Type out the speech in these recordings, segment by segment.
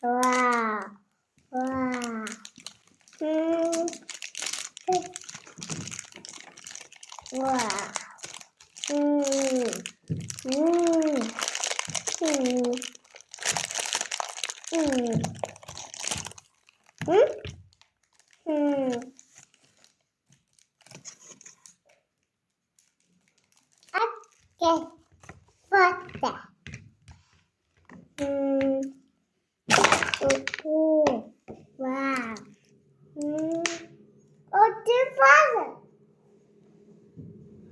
Wow. Wow. Hmm. Wow. Hmm. Hmm. Hmm. Hmm. Hmm. Hmm. Okay. What's that? Hmm. Oh. Wow. Hmm. Oh, the father.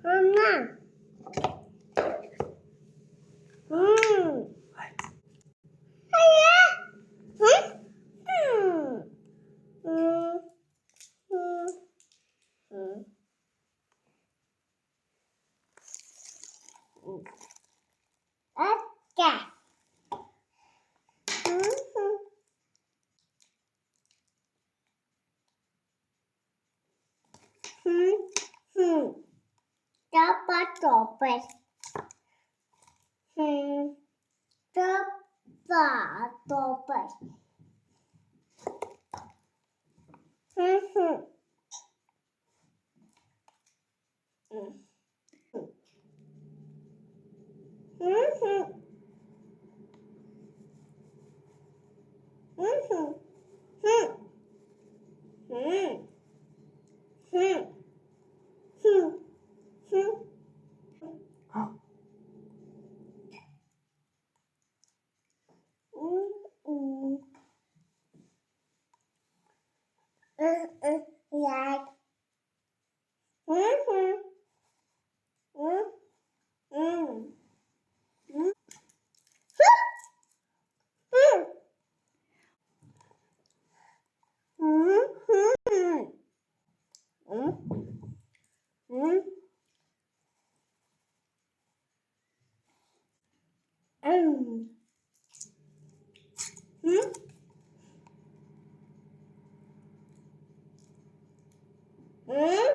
Mama. Hmm. Hiya. Hmm. Hmm. Hmm. Hmm. Hmm. Okay. Hmm. Hmm. Hmm. Dapat topet. Hmm. Dapat topet. Hmm. Hmm. Hmm. Hmm. Hmm. Hmm. Hmm. Hmm. Hmm. Hmm. Hmm. Like. Hmm. Hmm. Hmm. Hmm. Hmm. Hmm. Hmm. Hmm. Hmm. Hmm. Hmm.